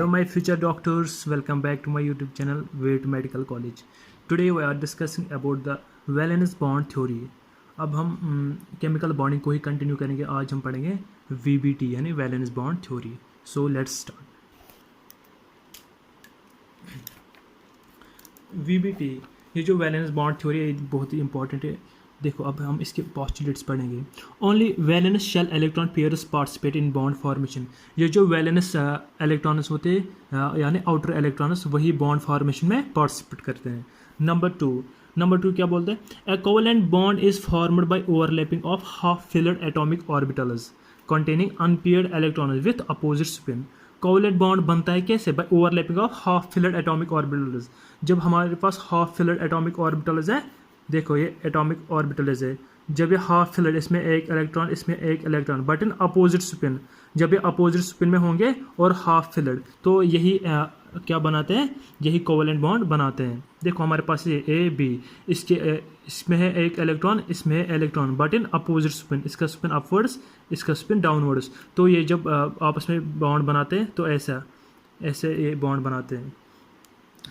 Hello, my future doctors. Welcome back to my YouTube channel, Way to Medical College. Today we are discussing about the valence bond theory. अब हम chemical bonding को ही continue करेंगे. आज हम पढ़ेंगे VBT यानी valence bond theory. So let's start. VBT ये जो वैलेंस बॉन्ड थ्योरी है बहुत ही इंपॉर्टेंट है. देखो अब हम इसके पोस्टुलेट्स पढ़ेंगे. Only valence shell electron pairs participate in bond formation. ये जो वैलेंस इलेक्ट्रॉन्स होते हैं यानी आउटर इलेक्ट्रॉन्स वही बॉन्ड फॉर्मेशन में पार्टिसिपेट करते हैं. नंबर टू क्या बोलते हैं? A covalent bond is formed by overlapping of half filled atomic orbitals containing unpaired electrons with opposite spin. Covalent bond बनता है कैसे? By overlapping of half filled atomic orbitals. जब हमारे पास हाफ फिल्ड एटॉमिक ऑर्बिटल्स है, देखो ये atomic orbitals है. जब ये हाफ फिल्ड, इसमें एक इलेक्ट्रॉन इसमें एक electron but in opposite spin. जब ये अपोजिट स्पिन में होंगे और हाफ फिल्ड, तो यही क्या बनाते हैं? यही कोवेलेंट बॉन्ड बनाते हैं. देखो हमारे पास ये ए बी, इसमें है एक इलेक्ट्रॉन, इसमें है electron but in opposite spin. इसका स्पिन अपवर्ड्स, इसका स्पिन डाउनवर्ड्स. तो ये जब आपस में बॉन्ड बनाते हैं तो ऐसे ये बॉन्ड बनाते हैं.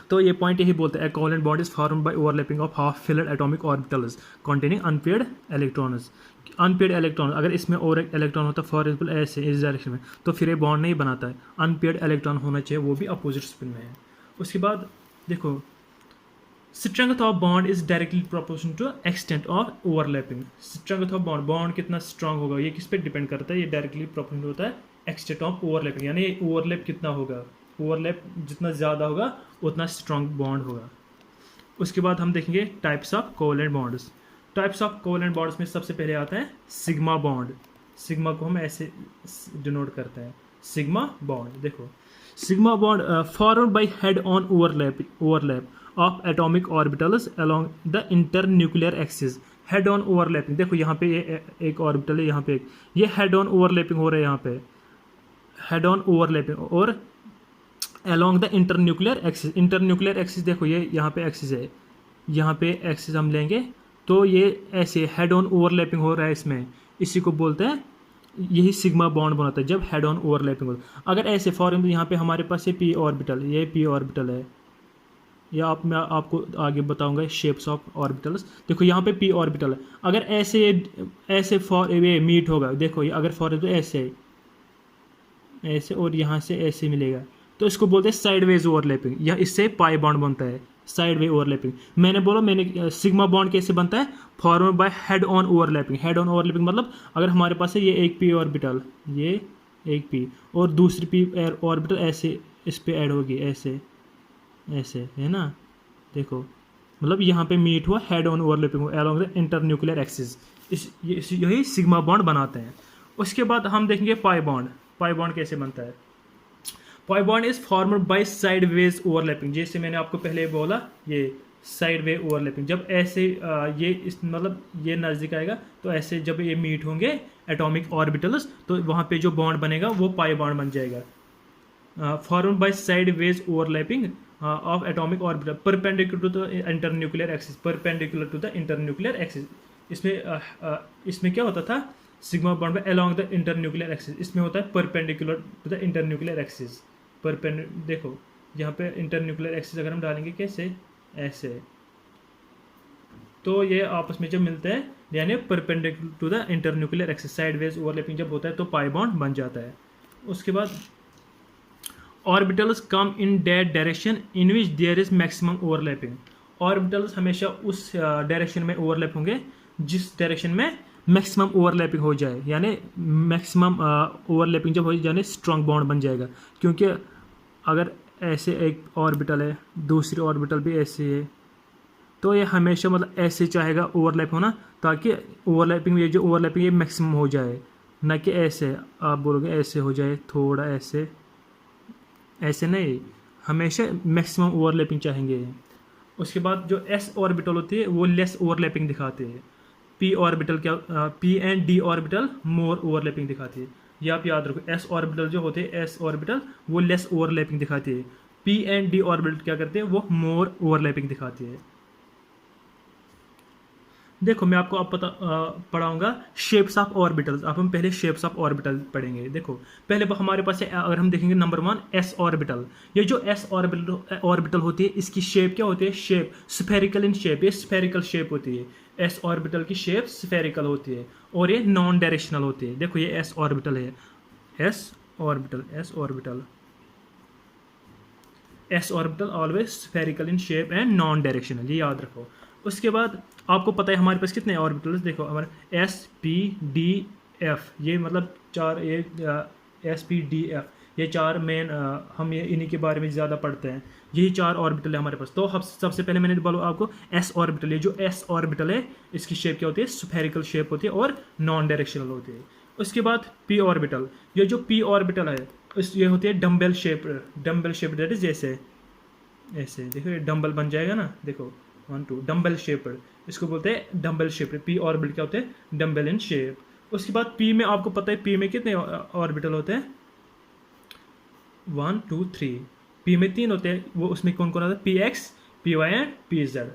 तो ये पॉइंट यही बोलते हैं covalent bond is formed by overlapping of half filled atomic orbitals containing unpaired electrons. Unpaired electron, अगर इसमें और एक इलेक्ट्रॉन होता है फॉर एग्जाम्पल ऐसे इस डायरेक्शन में, तो फिर ये बॉन्ड नहीं बनाता है. अनपेयर्ड इलेक्ट्रॉन होना चाहिए, वो भी अपोजिट स्पिन में है. उसके बाद देखो strength of bond is directly proportional to extent of overlapping. Strength of bond कितना स्ट्रांग होगा ये किस पे डिपेंड करता है? ये डायरेक्टली प्रोपोर्शनल होता है एक्सटेंट ऑफ ओवरलैपिंग, यानी ओवरलैप कितना होगा. ओवरलैप जितना ज़्यादा होगा उतना स्ट्रांग बॉन्ड होगा. उसके बाद हम देखेंगे types of covalent bonds. Types of covalent bonds में सबसे पहले आता है सिग्मा बॉन्ड. सिग्मा को हम ऐसे डिनोट करते हैं, सिग्मा बॉन्ड. देखो sigma bond formed by head on overlap of atomic orbitals along the internuclear axis. Head on overlapping, देखो यहाँ पे ये एक ऑर्बिटल है, यहाँ पे एक, ये हेड ऑन ओवरलैपिंग हो रहा है. यहाँ पे हेड ऑन ओवरलैपिंग और along the internuclear axis. Internuclear axis देखो ये यहाँ पे एक्सिस है, यहाँ पे एक्सिस हम लेंगे तो ये ऐसे हेड ऑन ओवरलैपिंग हो रहा है इसमें. इसी को बोलते हैं, यही सिग्मा बॉन्ड बनाता है जब हेड ऑन ओवरलैपिंग होता है. अगर ऐसे फॉर एग्जाम्पल यहाँ पे हमारे पास ये पी ऑर्बिटल, ये पी ऑर्बिटल है, या मैं आपको आगे बताऊंगा शेप्स ऑफ ऑर्बिटल्स. देखो यहाँ पे पी ऑर्बिटल है. अगर ऐसे फॉर ये मीट होगा, देखो ये अगर फॉर एग्जाम्पल ऐसे और यहाँ से ऐसे मिलेगा, तो इसको बोलते हैं साइडवेज ओवरलैपिंग, या इससे पाई बॉन्ड बनता है, साइडवे ओवरलैपिंग. मैंने सिग्मा बॉन्ड कैसे बनता है? Formed by head on overlapping. Head on overlapping मतलब अगर हमारे पास है ये एक पी ऑर्बिटल, ये एक पी और दूसरी पी ऑर्बिटल ऐसे इस पे ऐड होगी, ऐसे है ना. देखो मतलब यहाँ पे मीट हुआ, हेड ऑन ओवरलैपिंग हुआ अलोंग द इंटरन्यूक्लियर एक्सिस. यही सिग्मा बॉन्ड बनाते हैं. उसके बाद हम देखेंगे पाई बॉन्ड. पाई बॉन्ड कैसे बनता है? Pi bond is formed by sideways overlapping. जैसे मैंने आपको पहले बोला, ये साइडवे ओवरलैपिंग. जब ऐसे ये इस मतलब ये नज़दीक आएगा तो ऐसे जब ये मीट होंगे एटॉमिक ऑर्बिटल्स, तो वहाँ पे जो बॉन्ड बनेगा वो पाई बॉन्ड बन जाएगा. Formed by sideways overlapping of atomic orbital perpendicular to the internuclear axis. Perpendicular to the internuclear axis. इसमें क्या होता था? सिग्मा बॉन्ड में अलोंग द इंटरन्यूक्लियर एक्सिस. इसमें होता है perpendicular to the internuclear axis. देखो यहाँ पे इंटरन्यूक्लियर एक्सिस अगर हम डालेंगे कैसे, ऐसे, तो ये आपस में जब मिलते हैं यानी perpendicular to the internuclear axis, sideways overlapping जब होता है तो पाई बॉन्ड बन जाता है. उसके बाद orbitals come in that direction in which there is maximum overlapping. Orbitals हमेशा उस डायरेक्शन में ओवरलैप होंगे जिस डायरेक्शन में मैक्सिमम ओवरलैपिंग हो जाए, यानी मैक्सिमम ओवरलैपिंग जब हो जाए यानी स्ट्रॉन्ग बॉन्ड बन जाएगा. क्योंकि अगर ऐसे एक ऑर्बिटल है, दूसरी ऑर्बिटल भी ऐसे है, तो ये हमेशा मतलब ऐसे चाहेगा ओवरलैप होना, ताकि ओवरलैपिंग ये जो ओवरलैपिंग ये मैक्सिमम हो जाए, ना कि ऐसे आप बोलोगे ऐसे हो जाए थोड़ा ऐसे नहीं, हमेशा मैक्सिमम ओवरलैपिंग चाहेंगे. उसके बाद जो एस ऑर्बिटल होती है वो लेस ओवरलैपिंग दिखाते हैं. पी ऑर्बिटल क्या, P and D orbital more overlapping दिखाती है. ये आप याद रखो, एस ऑर्बिटल जो होते हैं, एस ऑर्बिटल वो लेस ओवरलैपिंग दिखाती है. पी एंड डी ऑर्बिटल क्या करते हैं? वो मोर ओवरलैपिंग दिखाती है. देखो मैं आपको अब पढ़ाऊंगा शेप्स ऑफ ऑर्बिटल्स। अब हम पहले शेप्स ऑफ ऑर्बिटल पढ़ेंगे। देखो पहले हमारे पास है, अगर हम देखेंगे नंबर 1 एस ऑर्बिटल। ये जो एस ऑर्बिटल होती है इसकी शेप क्या होती है, शेप स्फेरिकल इन शेप, ये स्फेरिकल शेप होती है। एस ऑर्बिटल की शेप स्फेरिकल होती है और ये नॉन डायरेक्शनल होती है। देखो ये एस ऑर्बिटल है, S orbital, S orbital, S orbital always spherical in shape and non directional, ये याद रखो। उसके बाद आपको पता है हमारे पास कितने ऑर्बिटल्स, देखो हमारे एस पी डी एफ, ये मतलब चार, ये एस पी डी एफ, ये चार मेन, हम ये इन्हीं के बारे में ज़्यादा पढ़ते हैं। यही चार ऑर्बिटल है हमारे पास। तो हम सबसे पहले मैंने बोला आपको एस ऑर्बिटल, ये जो एस ऑर्बिटल है इसकी शेप क्या होती है, स्फेरिकल शेप होती है और नॉन डायरेक्शनल होती है। उसके बाद पी ऑर्बिटल, ये जो पी ऑर्बिटल है ये होती है dumbbell shape, dumbbell shape that is जैसे ऐसे, देखो ये डम्बल बन जाएगा ना, देखो 1 2 डम्बल शेप्ड, इसको बोलते हैं डम्बल शेप्ड। पी ऑर्बिटल क्या होते हैं, डम्बल इन शेप। उसके बाद पी में आपको पता है पी में कितने ऑर्बिटल होते हैं, 1 2 3। पी में 3 होते हैं, वो उसमें कौन कौन आता है, P X, P Y and P Z.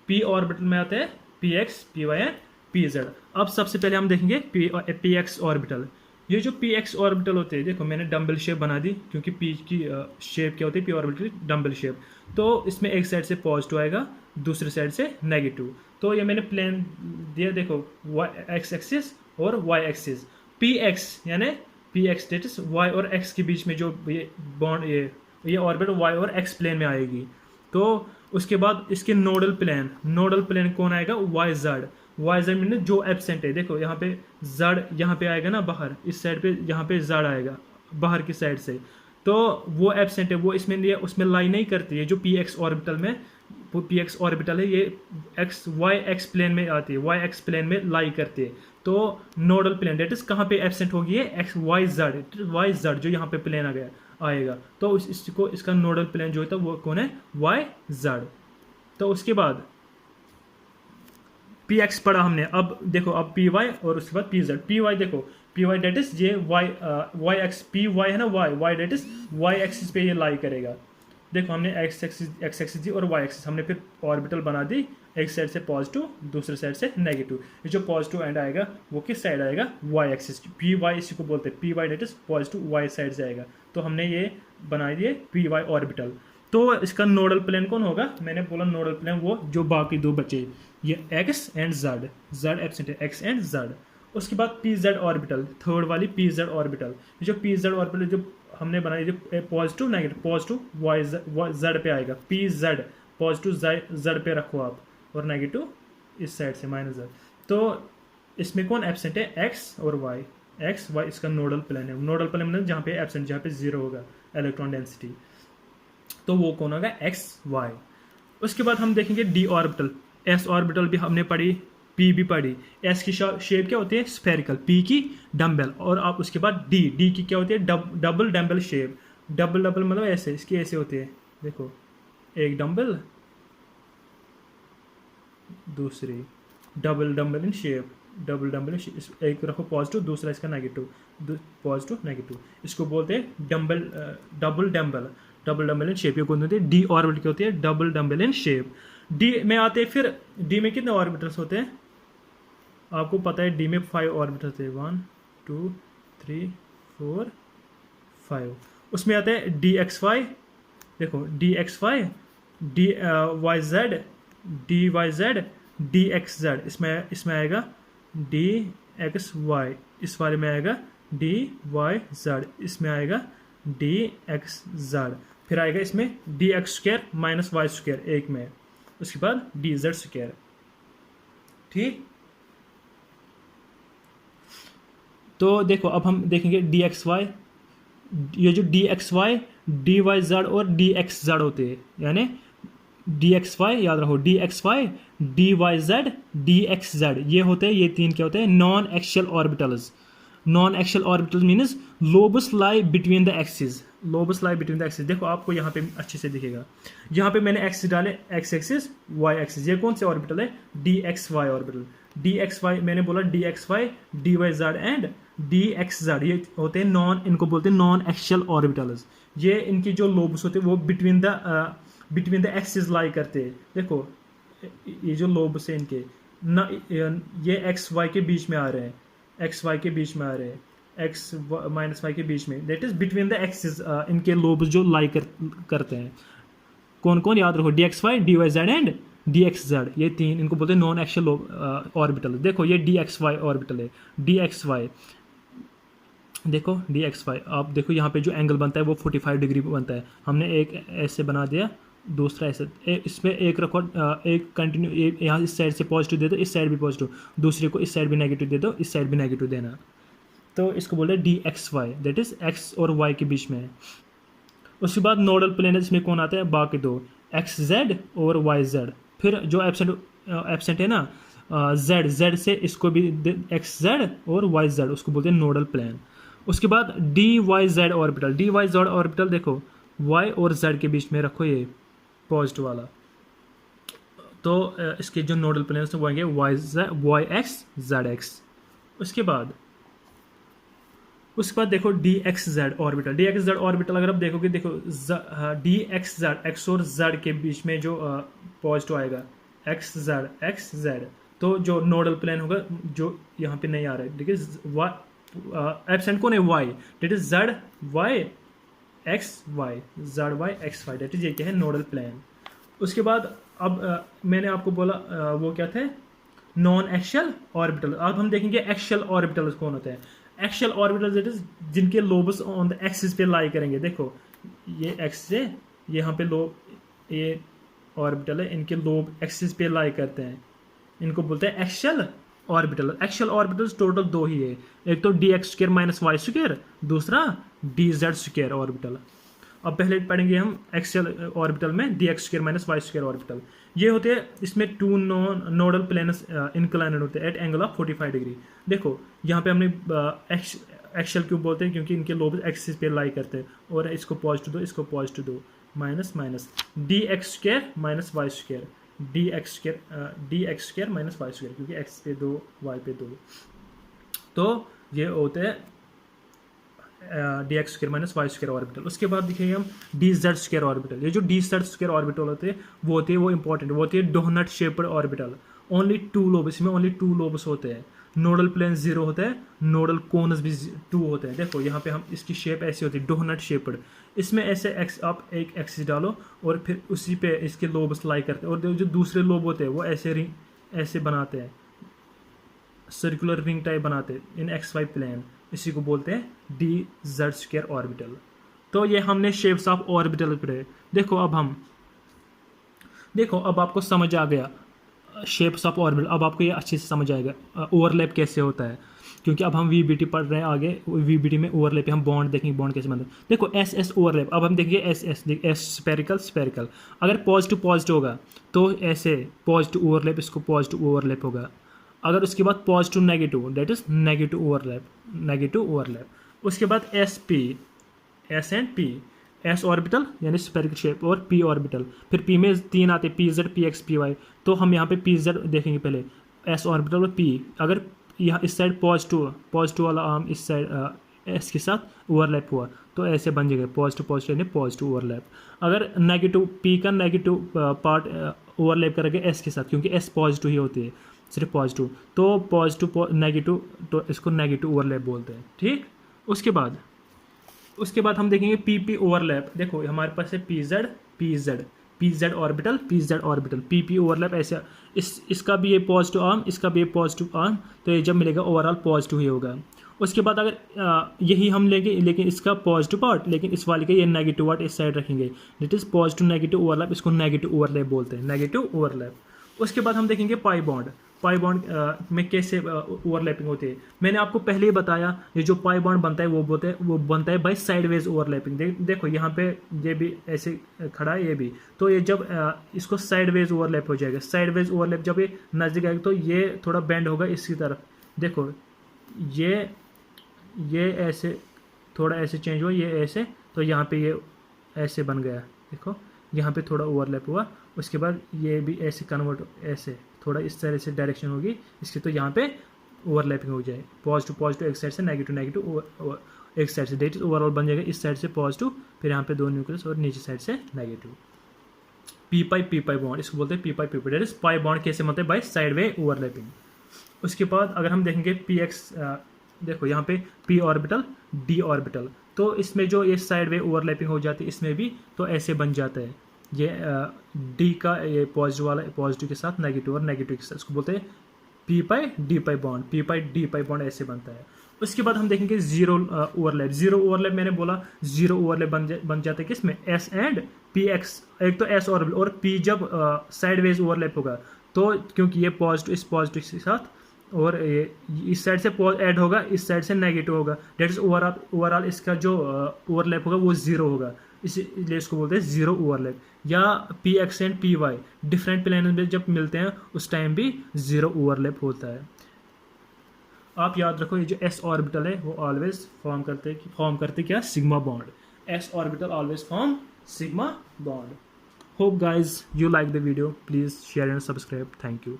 P orbital में आते हैं P X, P Y and P Z. अब सबसे पहले हम देखेंगे पी एक्स ऑर्बिटल। ये जो पी एक्स ऑर्बिटल होते हैं, देखो मैंने डम्बल शेप बना दी क्योंकि पी की शेप क्या होती है, पी ऑर्बिटल की डम्बल शेप। तो इसमें एक साइड से पॉजिटिव आएगा, दूसरी साइड से नेगेटिव। तो ये मैंने प्लेन दिया, देखो वाई एक्स एक्सिस और वाई एक्सिस। पी एक्स यानी P X that is Y और एक्स के बीच में जो ये बॉन्ड, ये ऑर्बिट वाई और एक्स प्लेन में आएगी। तो उसके बाद इसके नोडल प्लेन, नोडल प्लेन कौन आएगा, Y Z. Y Z mean जो एब्सेंट है, देखो यहाँ पे जेड यहाँ पे आएगा ना बाहर, इस साइड पे यहाँ पे जेड आएगा बाहर की साइड से। तो वो एब्सेंट है, वो इसमें उसमें लाई नहीं करती है। जो पी एक्स ऑर्बिटल में, वो पी एक्स ऑर्बिटल है, ये एक्स वाई एक्स प्लेन में आती है, वाई एक्स प्लेन में लाई करती है। तो नोडल प्लेन डेट इज कहाँ पे एब्सेंट होगी, है एक्स वाई जेड जो यहाँ पे प्लेन आ गया आएगा। तो इसको इसका नोडल प्लेन जो होता है वो कौन है, वाई जेड। तो उसके बाद पी एक्स पढ़ा हमने, अब देखो अब पी वाई और उसके बाद पी जेड। पी वाई देखो, पी वाई डेट इज ये वाई एक्स, पी वाई है ना, Y that is Y axis पे ये लाई करेगा। देखो हमने एक्स एक्सिस दी और वाई एक्सिस, हमने फिर ऑर्बिटल बना दी, एक साइड से पॉजिटिव दूसरे साइड से नेगेटिव। ये जो पॉजिटिव एंड आएगा वो किस साइड आएगा, वाई एक्सिस। पी वाई इसी को बोलते हैं, P Y that is positive Y side से आएगा। तो हमने ये बना दिए पी वाई ऑर्बिटल। तो इसका नोडल प्लेन कौन होगा, मैंने बोला नोडल प्लेन वो जो बाकी दो बचे, ये X and Z, Z absent है, एक्स एंड जेड। उसके बाद पी जेड ऑर्बिटल, थर्ड वाली पी जेड ऑर्बिटल। जो पी जेड ऑर्बिटल जो हमने बनाई, जो positive negative, positive Y Z पे आएगा, पी जेड पॉजिटिव जेड पे रखो आप और नेगेटिव इस साइड से माइनस जेड। तो इसमें कौन एब्सेंट है, एक्स और वाई, एक्स वाई इसका नोडल प्लेन है। नोडल प्लेन मतलब जहाँ पे एब्सेंट, जहाँ पे जीरो होगा इलेक्ट्रॉन डेंसिटी, तो वो कौन होगा, एक्स वाई। उसके बाद हम देखेंगे डी ऑर्बिटल। एस ऑर्बिटल भी हमने पढ़ी, पी भी पढ़ी। एस की शेप क्या होती है, स्फेरिकल, पी की डम्बल, और आप उसके बाद डी की क्या होती है, डबल डम्बल शेप। डबल मतलब ऐसे, इसकी ऐसे होती है, देखो एक डम्बल दूसरी, double dumbbell in shape, double dumbbell in shape. एक रखो पॉजिटिव, दूसरा इसका नेगेटिव, पॉजिटिव नेगेटिव, इसको बोलते हैं dumbbell, double dumbbell, double dumbbell in shape. ये कौन होती है, डी ऑर्बिटल की होती है, double dumbbell in shape. D में आते हैं, फिर डी में कितने ऑर्बिटल्स होते हैं, आपको पता है डी में 5 ऑर्बिटल्स है, 1 2 3 4 5। उसमें आते हैं डी एक्स वाई, देखो D X Y, D Y Z, D Y Z, D X Z. इसमें आएगा डी एक्स वाई, इस वाले में आएगा डी वाई जेड, इसमें आएगा डी एक्स जेड। फिर आएगा इसमें D X square minus Y square एक में, उसके बाद डी जेड स्क्वायर। ठीक, तो देखो अब हम देखेंगे डी एक्स वाई। ये जो D X Y, D Y Z और डी एक्स जेड होते हैं, यानी डी एक्स वाई याद रखो, D X Y, D Y Z, D X Z, ये होते हैं, ये तीन क्या होते हैं, non axial orbitals. Non axial orbital means lobes lie between the axis, lobes lie between the axis. देखो आपको यहाँ पे अच्छे से दिखेगा, यहाँ पे मैंने एक्सिस डाले, एक्स एक्सिस वाई एक्सिस। ये कौन से ऑर्बिटल है, D X Y orbital. D X Y मैंने बोला D X Y, D Y Z and D X Z, ये होते हैं नॉन, इनको बोलते हैं नॉन एक्सियल ऑर्बिटल्स। ये इनकी जो लोबस होते हैं वो बिटवीन द एक्सिस लाई करते हैं। देखो ये जो लोबस है इनके, ना ये एक्स वाई के बीच में आ रहे हैं, एक्स वाई के बीच में आ रहे हैं, एक्स माइनस वाई के बीच में, that is between the axis, इनके लोब जो लाई करते हैं। कौन कौन याद रखो, D X Y, D Y Z and D X Z, ये तीन, इनको बोलते हैं नॉन एक्शियल ऑर्बिटल। देखो ये डी एक्स वाई ऑर्बिटल है, डी एक्स वाई, देखो डी एक्स वाई, आप देखो यहाँ पे जो एंगल बनता है वो 45 डिग्री बनता है। हमने एक ऐसे बना दिया, दूसरा ऐसे, इसमें एक रखो, एक कंटिन्यू, यहाँ इस साइड से पॉजिटिव दे दो, इस साइड भी पॉजिटिव, दूसरे को इस साइड भी नेगेटिव दे दो, इस साइड भी नेगेटिव देना। तो इसको बोल रहे हैं D X Y, that is X और वाई के बीच में है। उसके बाद नोडल प्लेन इसमें कौन आता है, बाकी दो, एक्स जेड और वाई जेड। फिर जो एब्सेंट है ना जेड, जेड से इसको भी एक्स जेड और वाई जेड, उसको बोलते हैं नोडल प्लेन। उसके बाद D Y Z orbital, D Y Z orbital देखो वाई और जेड के बीच में रखो ये पॉजिटिव वाला, तो इसके जो नोडल प्लेन वो आएंगे वाई एक्स जेड एक्स। उसके बाद देखो D X Z orbital, D X Z orbital अगर आप देखोगे, देखो डी एक्स जेड, एक्स और जेड के बीच में जो पॉजिटिव आएगा एक्स जेड, तो जो नोडल प्लेन होगा जो यहाँ पे नहीं आ रहा है, ठीक है, एब्सेंट कौन है, Y, that is Z Y X Y, Z Y X Y, that is ये क्या है, नोडल प्लेन। उसके बाद अब मैंने आपको बोला वो क्या थे, नॉन एक्शियल ऑर्बिटल। अब हम देखेंगे एक्शियल ऑर्बिटल कौन होते हैं। एक्शियल ऑर्बिटल दैट इज जिनके लोबस ऑन द एक्सिस पे लाई करेंगे। देखो ये एक्स से यहाँ पे लोब, ये ऑर्बिटल है, इनके लोब एक्सिस पे लाई करते हैं, इनको बोलते हैं axial orbital. Axial orbitals total दो ही है, एक तो D X square minus Y square, दूसरा डी जेड स्क्वायर ऑर्बिटल। अब पहले पढ़ेंगे हम एक्शियल ऑर्बिटल में D X square minus Y square orbital. ये होते हैं, इसमें टू नोडल प्लेन्स इंक्लाइनेड होते हैं एट एंगल ऑफ 45 डिग्री। देखो यहाँ पे हमने एक्शियल क्यों बोलते हैं, क्योंकि इनके लोब एक्सिस पे लाई करते हैं, और इसको पॉजिटिव दो, इसको पॉजिटिव दो, minus minus D X square minus Y square, D X square minus Y square, क्योंकि एक्स पे दो वाई पे दो, तो ये होते हैं D X square minus Y square orbital. उसके बाद दिखेंगे हम डी जेड स्क्वायर ऑर्बिटल। ये जो डी जेड स्क्वायर ऑर्बिटल होते हैं वो इंपॉर्टेंट, वो होती है donut shaped orbital. Only two lobes, इसमें ओनली टू लोब्स होते हैं, नोडल प्लेन जीरो होता है, नोडल कोनस भी टू होते हैं। देखो यहाँ पे हम इसकी शेप ऐसी होती है डोनट शेप्ड, इसमें ऐसे एक्स, आप एक एक्सिस डालो और फिर उसी पे इसके लोब्स लाई करते हैं, और जो दूसरे लोब होते हैं वो ऐसे रिंग ऐसे बनाते हैं, सर्कुलर रिंग टाइप बनाते हैं इन एक्स वाई प्लेन, इसी को बोलते हैं डी जेड स्क्वायर ऑर्बिटल। तो ये हमने शेप्स ऑफ ऑर्बिटल पढ़े। देखो अब आपको समझ आ गया शेप्स ऑफ ऑर्बिटल। अब आपको ये अच्छे से समझ आएगा ओवरलैप कैसे होता है, क्योंकि अब हम वीबीटी पढ़ रहे हैं आगे, वीबीटी में ओवरलैप पे हम बॉन्ड देखेंगे, बॉन्ड कैसे बनता है। देखो एस एस ओवरलैप, अब हम देखेंगे एस एस स्पेरिकल। अगर पॉजिटिव पॉजिटिव होगा तो ऐसे पॉजिटिव ओवरलैप, इसको पॉजिटिव ओवरलैप होगा। अगर उसके बाद positive negative, that is negative overlap. उसके बाद S P, S and P, S orbital यानी स्फेरिकल शेप, और पी ऑर्बिटल। फिर पी में तीन आते, P Z, P X, P Y. तो हम यहाँ पे पी जेड देखेंगे पहले, एस ऑर्बिटल और पी। अगर यहाँ इस साइड पॉजिटिव वाला आर्म इस साइड एस के साथ ओवरलैप हुआ तो ऐसे बन जाएगा पॉजिटिव यानी पॉजिटिव ओवरलैप। अगर नेगेटिव, पी का नेगेटिव पार्ट ओवरलैप करेंगे एस के साथ, क्योंकि एस पॉजिटिव ही होती है, सिर्फ पॉजिटिव, तो पॉजिटिव नेगेटिव, तो इसको नेगेटिव ओवरलैप बोलते हैं, ठीक। उसके बाद हम देखेंगे पी पी ओवरलैप। देखो हमारे पास है P Z orbital, P P overlap ऐसे, इसका भी ये पॉजिटिव आर्म, इसका भी ये पॉजिटिव आर्म, तो ये जब मिलेगा ओवरऑल पॉजिटिव ही होगा। उसके बाद अगर यही हम लेंगे, लेकिन इसका पॉजिटिव पार्ट, लेकिन इस वाले का ये नेगेटिव पार्ट इस साइड रखेंगे, that is positive negative overlap, इसको नेगेटिव ओवरलैप बोलते हैं, नेगेटिव ओवरलैप। उसके बाद हम देखेंगे पाई बॉन्ड में कैसे ओवरलैपिंग होती है। मैंने आपको पहले ही बताया, ये जो पाई बॉन्ड बनता है वो बनता है बाय साइडवेज ओवरलैपिंग। देखो यहाँ पे ये भी ऐसे खड़ा है, ये भी, तो ये जब इसको साइडवेज ओवरलैप हो जाएगा। साइडवेज ओवरलैप जब ये नजदीक आएगा तो ये थोड़ा बेंड होगा इसकी तरफ। देखो ये ऐसे थोड़ा ऐसे चेंज हुआ, ये ऐसे, तो यहाँ पे ये ऐसे बन गया। देखो यहाँ पे थोड़ा ओवरलैप हुआ, उसके बाद ये भी ऐसे कन्वर्ट, ऐसे थोड़ा इस तरह से डायरेक्शन होगी इसकी, तो यहाँ पे ओवरलैपिंग हो जाए। पॉजिटिव एक साइड से, नेगेटिव एक साइड से, डेट ओवरऑल बन जाएगा इस साइड से पॉजिटिव, फिर यहाँ पे दो न्यूक्लियस और नीचे साइड से नेगेटिव। पी पाई बॉन्ड, इसको बोलते हैं P pi that is pi bond कैसे बनते हैं, बाय साइड वे ओवरलैपिंग। उसके बाद अगर हम देखेंगे पी एक्स, देखो यहाँ पे पी ऑर्बिटल डी ऑर्बिटल, तो इसमें जो ये साइड वे ओवरलैपिंग हो जाती है इसमें भी, तो ऐसे बन जाता है ये डी का ये पॉजिटिव वाला पॉजिटिव के साथ नेगेटिव और नेगेटिव के साथ, इसको बोलते हैं पी पाई डी पाई बॉन्ड, पी पाई डी पाई बॉन्ड ऐसे बनता है। उसके बाद हम देखेंगे जीरो ओवरलैप। जीरो ओवरलैप मैंने बोला जीरो ओवरलैप बन जाता है किसमें, एस एंड पी एक्स, एक तो एस ऑर्बिटल और पी जब साइड वेज ओवरलैप होगा तो क्योंकि ये पॉजिटिव इस पॉजिटिव के साथ और ये इस साइड से ऐड होगा, इस साइड से नेगेटिव होगा, डेट इज ओवरऑल इसका जो ओवरलैप होगा वो जीरो होगा, इसलिए इसको बोलते हैं जीरो ओवरलैप। या P X and P Y different plane में जब मिलते हैं उस टाइम भी जीरो ओवरलैप होता है। आप याद रखो ये जो एस ऑर्बिटल है वो ऑलवेज फॉर्म करते क्या, sigma bond. S orbital always form sigma bond. Hope guys you like the video, please share and subscribe, thank you।